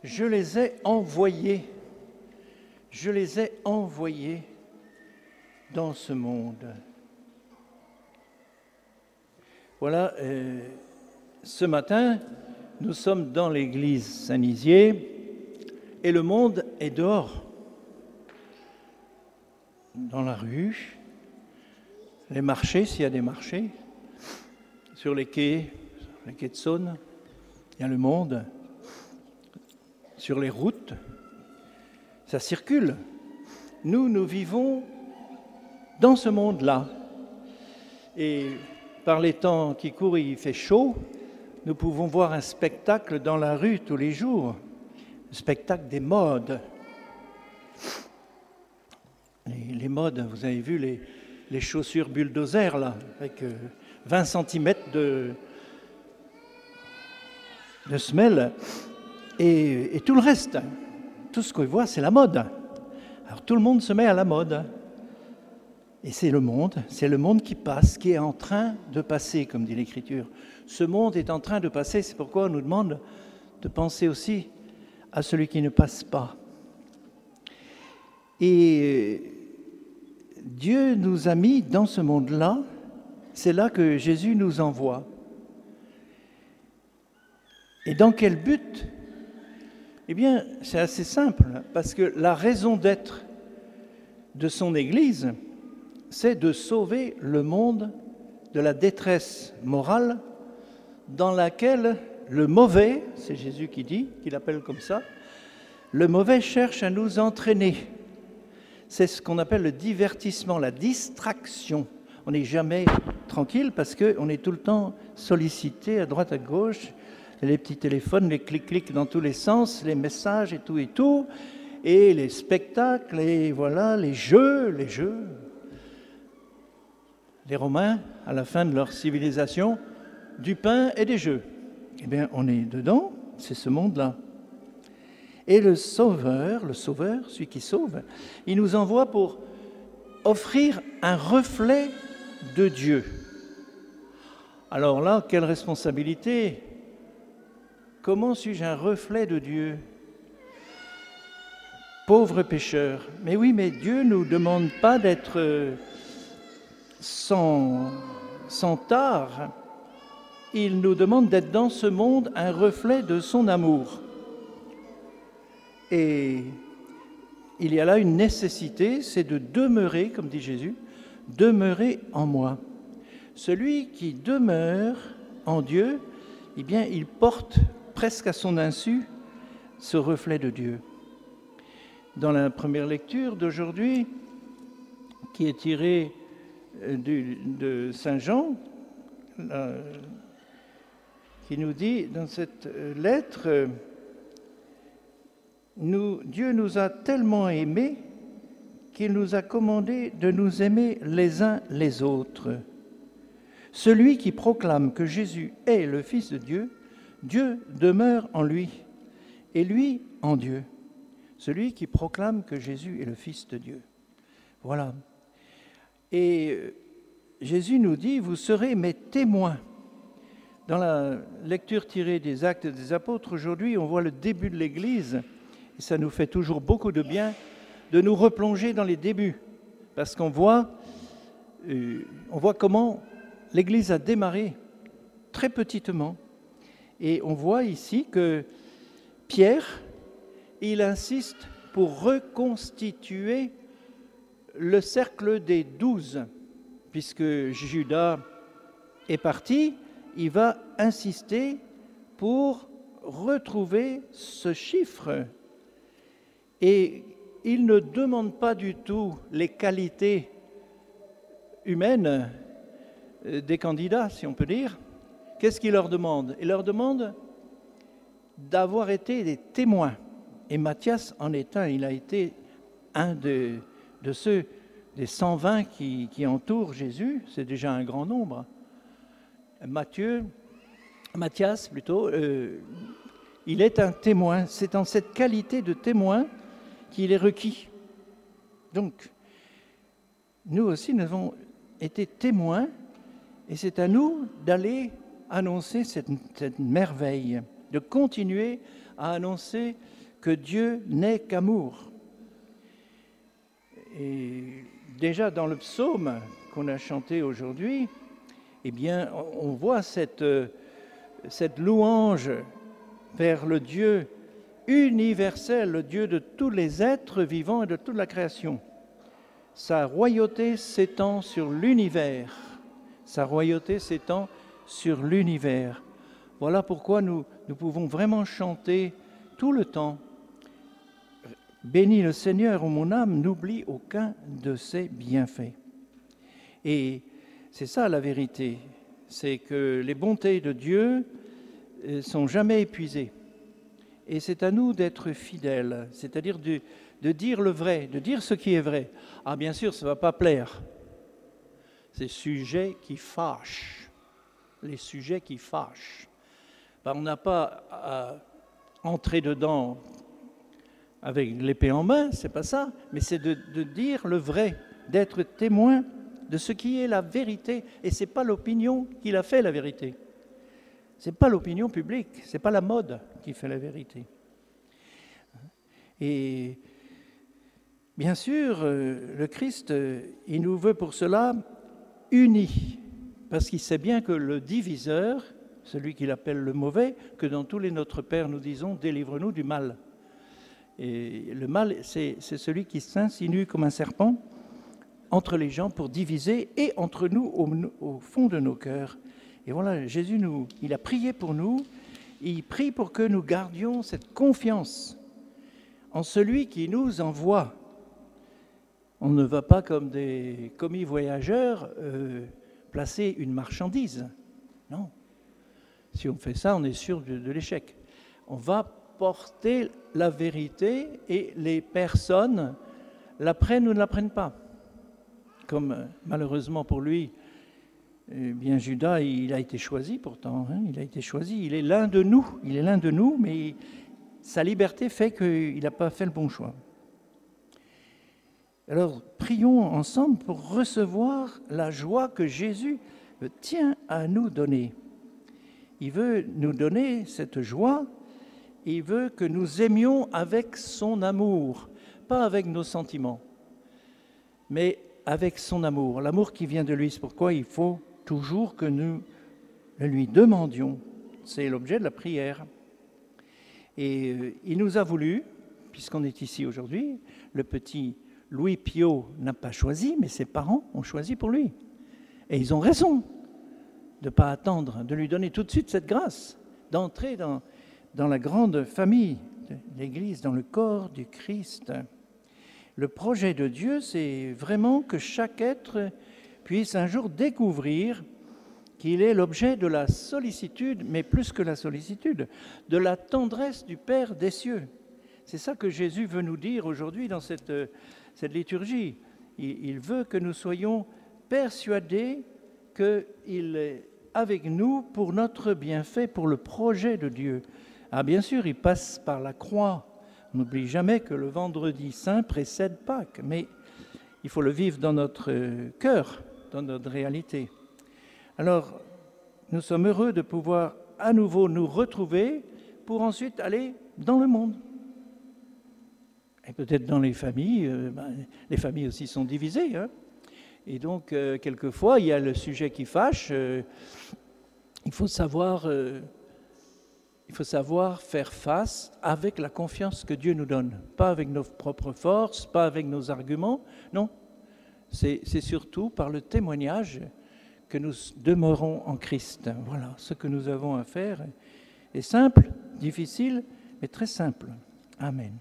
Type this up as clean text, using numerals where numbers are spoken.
Je les ai envoyés. Je les ai envoyés dans ce monde. Voilà, ce matin, nous sommes dans l'église Saint-Nizier et le monde est dehors, dans la rue, les marchés, s'il y a des marchés, sur les quais de Saône, il y a le monde, sur les routes, ça circule. Nous vivons dans ce monde-là. Et par les temps qui courent, il fait chaud, nous pouvons voir un spectacle dans la rue tous les jours, le spectacle des modes. Les modes, vous avez vu les chaussures bulldozer, là, avec 20 cm de semelle, et tout le reste, tout ce qu'on voit, c'est la mode. Alors tout le monde se met à la mode. Et c'est le monde qui passe, qui est en train de passer, comme dit l'Écriture. Ce monde est en train de passer, c'est pourquoi on nous demande de penser aussi à celui qui ne passe pas. Et Dieu nous a mis dans ce monde-là, c'est là que Jésus nous envoie. Et dans quel but ? Eh bien, c'est assez simple, parce que la raison d'être de son Église, c'est de sauver le monde de la détresse morale dans laquelle le mauvais, c'est Jésus qui dit, qui l'appelle comme ça, le mauvais cherche à nous entraîner. C'est ce qu'on appelle le divertissement, la distraction. On n'est jamais tranquille parce qu'on est tout le temps sollicité à droite, à gauche, les petits téléphones, les clics-clics dans tous les sens, les messages et tout, et les spectacles, et voilà, les jeux. Les Romains, à la fin de leur civilisation, du pain et des jeux. Eh bien, on est dedans, c'est ce monde-là. Et le Sauveur, celui qui sauve, il nous envoie pour offrir un reflet de Dieu. Alors là, quelle responsabilité! Comment suis-je un reflet de Dieu? Pauvre pécheur. Mais oui, mais Dieu ne nous demande pas d'être sans tard. Il nous demande d'être dans ce monde un reflet de son amour. Et il y a là une nécessité, c'est de demeurer, comme dit Jésus, demeurer en moi. Celui qui demeure en Dieu, eh bien, il porte presque à son insu ce reflet de Dieu. Dans la première lecture d'aujourd'hui, qui est tirée de Saint Jean, qui nous dit dans cette lettre, Dieu nous a tellement aimés qu'il nous a commandé de nous aimer les uns les autres. Celui qui proclame que Jésus est le Fils de Dieu, Dieu demeure en lui, et lui en Dieu. Celui qui proclame que Jésus est le Fils de Dieu. Voilà. Et Jésus nous dit, vous serez mes témoins. Dans la lecture tirée des Actes des Apôtres, aujourd'hui, on voit le début de l'Église, et ça nous fait toujours beaucoup de bien de nous replonger dans les débuts, parce qu'on voit comment l'Église a démarré très petitement. Et on voit ici que Pierre, il insiste pour reconstituer le cercle des 12, puisque Judas est parti, il va insister pour retrouver ce chiffre. Et il ne demande pas du tout les qualités humaines des candidats, si on peut dire. Qu'est-ce qu'il leur demande? Il leur demande d'avoir été des témoins. Et Matthias en est un. Il a été un de ceux, des 120 qui entourent Jésus. C'est déjà un grand nombre. Matthias, il est un témoin. C'est en cette qualité de témoin qu'il est requis. Donc, nous aussi, nous avons été témoins, et c'est à nous d'aller annoncer cette merveille, de continuer à annoncer que Dieu n'est qu'amour. Et déjà dans le psaume qu'on a chanté aujourd'hui, eh bien, on voit cette louange vers le Dieu universel, le Dieu de tous les êtres vivants et de toute la création. Sa royauté s'étend sur l'univers. Sa royauté s'étend sur l'univers. Voilà pourquoi nous pouvons vraiment chanter tout le temps. Bénis le Seigneur, ô mon âme, n'oublie aucun de ses bienfaits. Et c'est ça la vérité, c'est que les bontés de Dieu sont jamais épuisées. Et c'est à nous d'être fidèles, c'est-à-dire de dire le vrai, de dire ce qui est vrai. Ah, bien sûr, ça ne va pas plaire. Ces sujets qui fâchent, les sujets qui fâchent. Ben, on n'a pas à entrer dedans avec l'épée en main, c'est pas ça, mais c'est de dire le vrai, d'être témoin de ce qui est la vérité. Et ce n'est pas l'opinion qui l'a fait la vérité. Ce n'est pas l'opinion publique, ce n'est pas la mode qui fait la vérité. Et bien sûr, le Christ, il nous veut pour cela unis, parce qu'il sait bien que le diviseur, celui qu'il appelle le mauvais, que dans tous les Notre Père nous disons, délivre-nous du mal. Et le mal, c'est celui qui s'insinue comme un serpent entre les gens pour diviser et entre nous au fond de nos cœurs. Et voilà, Jésus, il a prié pour nous, il prie pour que nous gardions cette confiance en celui qui nous envoie. On ne va pas comme des commis voyageurs placer une marchandise. Non. Si on fait ça, on est sûr de l'échec. On va porter la vérité et les personnes l'apprennent ou ne l'apprennent pas. Comme malheureusement pour lui, bien Judas, il a été choisi pourtant, hein, il a été choisi, il est l'un de nous, mais sa liberté fait qu'il n'a pas fait le bon choix. Alors prions ensemble pour recevoir la joie que Jésus tient à nous donner. Il veut nous donner cette joie. Il veut que nous aimions avec son amour, pas avec nos sentiments, mais avec son amour, l'amour qui vient de lui. C'est pourquoi il faut toujours que nous le lui demandions. C'est l'objet de la prière. Et il nous a voulu, puisqu'on est ici aujourd'hui, le petit Louis Pio n'a pas choisi, mais ses parents ont choisi pour lui. Et ils ont raison de ne pas attendre, de lui donner tout de suite cette grâce, d'entrer dans la grande famille de l'Église, dans le corps du Christ. Le projet de Dieu, c'est vraiment que chaque être puisse un jour découvrir qu'il est l'objet de la sollicitude, mais plus que la sollicitude, de la tendresse du Père des cieux. C'est ça que Jésus veut nous dire aujourd'hui dans cette liturgie. Il veut que nous soyons persuadés qu'il est avec nous pour notre bienfait, pour le projet de Dieu. Ah, bien sûr, il passe par la croix. On n'oublie jamais que le vendredi saint précède Pâques, mais il faut le vivre dans notre cœur, dans notre réalité. Alors, nous sommes heureux de pouvoir à nouveau nous retrouver pour ensuite aller dans le monde. Et peut-être dans les familles aussi sont divisées. Hein. Et donc, quelquefois, il y a le sujet qui fâche. Il faut savoir faire face avec la confiance que Dieu nous donne. Pas avec nos propres forces, pas avec nos arguments. Non, c'est surtout par le témoignage que nous demeurons en Christ. Voilà, ce que nous avons à faire est simple, difficile, mais très simple. Amen.